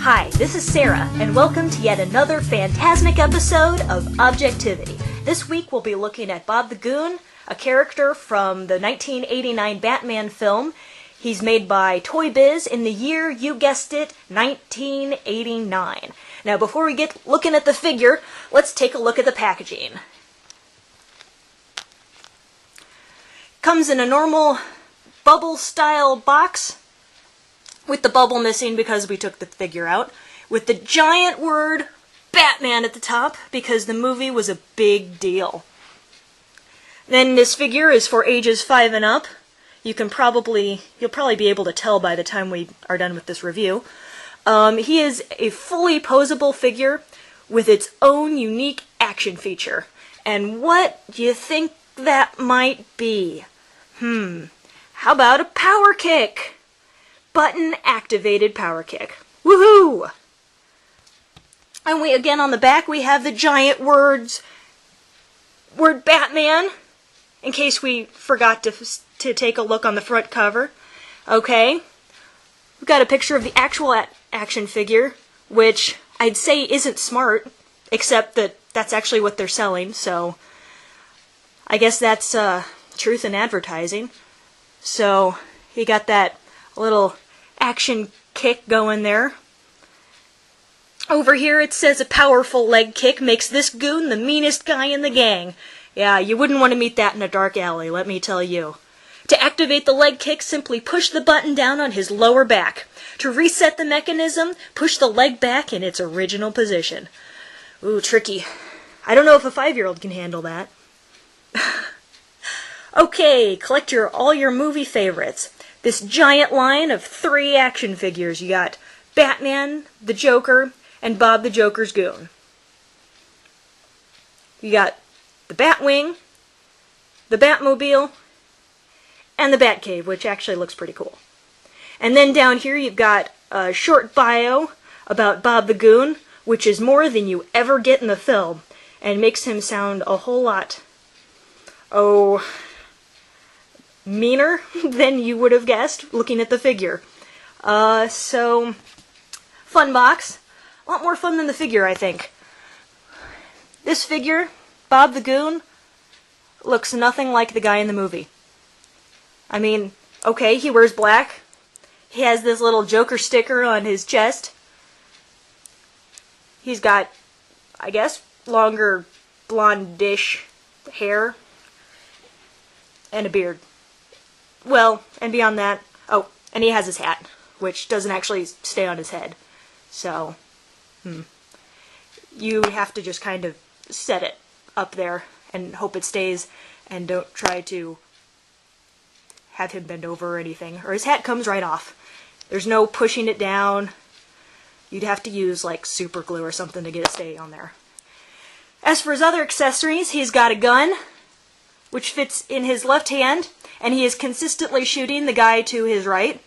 Hi, this is Sarah, and welcome to yet another fantastic episode of Objectivity. This week we'll be looking at Bob the Goon, a character from the 1989 Batman film. He's made by Toy Biz in the year, you guessed it, 1989. Now before we get looking at the figure, let's take a look at the packaging. Comes in a normal bubble-style box, with the bubble missing because we took the figure out, with the giant word Batman at the top because the movie was a big deal. Then this figure is for ages 5 and up. You'll probably be able to tell by the time we are done with this review. He is a fully posable figure with its own unique action feature. And what do you think that might be? How about a power kick? Button-activated power kick. Woohoo! And again on the back we have the giant word Batman, in case we forgot to take a look on the front cover. Okay. We've got a picture of the actual action figure, which I'd say isn't smart, except that that's actually what they're selling, so I guess that's truth in advertising. So you got that little action kick going there. Over here it says a powerful leg kick makes this goon the meanest guy in the gang. Yeah, you wouldn't want to meet that in a dark alley, let me tell you. To activate the leg kick, simply push the button down on his lower back. To reset the mechanism, push the leg back in its original position. Ooh, tricky. I don't know if a 5-year-old can handle that. Okay, collect all your movie favorites. This giant line of 3 action figures. You got Batman, the Joker, and Bob the Joker's Goon. You got the Batwing, the Batmobile, and the Batcave, which actually looks pretty cool. And then down here you've got a short bio about Bob the Goon, which is more than you ever get in the film, and makes him sound a whole lot, meaner than you would have guessed looking at the figure. So, fun box. A lot more fun than the figure, I think. This figure, Bob the Goon, looks nothing like the guy in the movie. I mean, okay, he wears black. He has this little Joker sticker on his chest. He's got, I guess, longer blondish hair and a beard. Well, and beyond that, and he has his hat, which doesn't actually stay on his head. So, you have to just kind of set it up there and hope it stays, and don't try to have him bend over or anything, or his hat comes right off. There's no pushing it down. You'd have to use like super glue or something to get it to stay on there. As for his other accessories, he's got a gun, which fits in his left hand, and he is consistently shooting the guy to his right,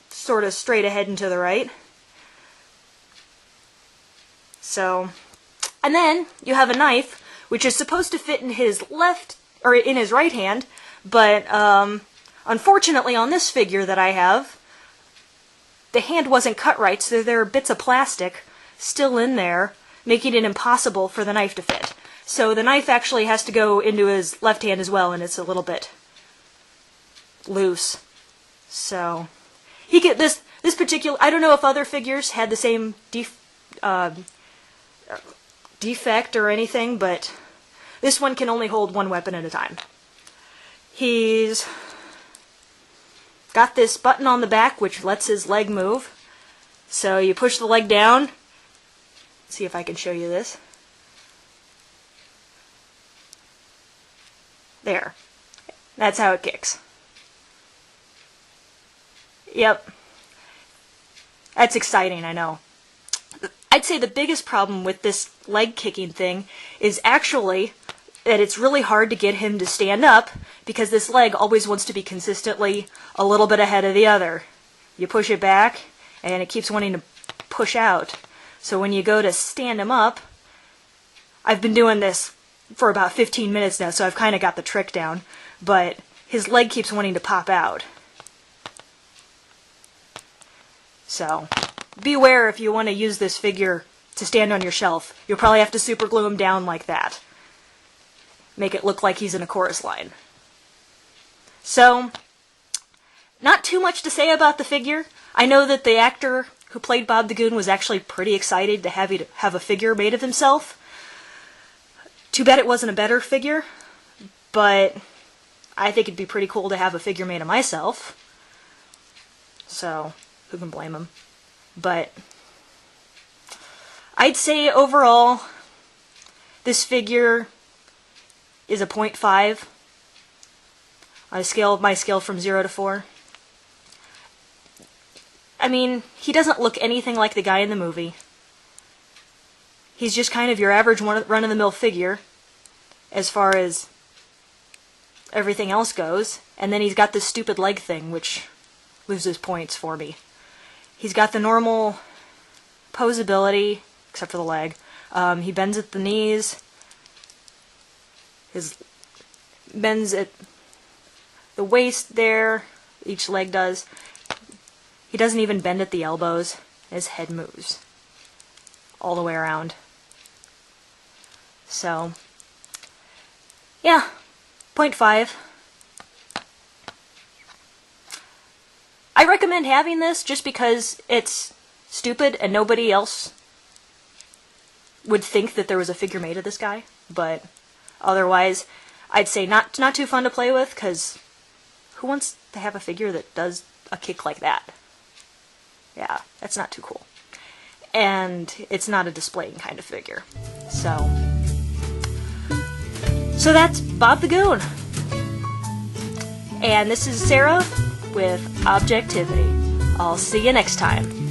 sort of straight ahead and to the right. So, and then you have a knife, which is supposed to fit in his in his right hand, but unfortunately on this figure that I have, the hand wasn't cut right, so there are bits of plastic still in there, making it impossible for the knife to fit. So the knife actually has to go into his left hand as well, and it's a little bit loose. So he get this particular. I don't know if other figures had the same defect or anything, but this one can only hold one weapon at a time. He's got this button on the back which lets his leg move. So you push the leg down. Let's see if I can show you this. There. That's how it kicks. Yep. That's exciting, I know. I'd say the biggest problem with this leg kicking thing is actually that it's really hard to get him to stand up because this leg always wants to be consistently a little bit ahead of the other. You push it back and it keeps wanting to push out. So when you go to stand him up, I've been doing this for about 15 minutes now, so I've kind of got the trick down, but his leg keeps wanting to pop out. So beware if you want to use this figure to stand on your shelf. You'll probably have to super glue him down like that. Make it look like he's in a chorus line. So, not too much to say about the figure. I know that the actor who played Bob the Goon was actually pretty excited to have a figure made of himself. Too bad it wasn't a better figure, but I think it'd be pretty cool to have a figure made of myself. So, who can blame him? But I'd say overall, this figure is a 0.5 on my scale from 0 to 4. I mean, he doesn't look anything like the guy in the movie. He's just kind of your average run-of-the-mill figure, as far as everything else goes. And then he's got this stupid leg thing, which loses points for me. He's got the normal posability, except for the leg. He bends at the knees. His bends at the waist there. Each leg does. He doesn't even bend at the elbows. His head moves all the way around. So, yeah, 0.5. I recommend having this just because it's stupid and nobody else would think that there was a figure made of this guy. But otherwise, I'd say not too fun to play with, because who wants to have a figure that does a kick like that? Yeah, that's not too cool. And it's not a displaying kind of figure. So that's Bob the Goon. And this is Sarah with Objectivity. I'll see you next time.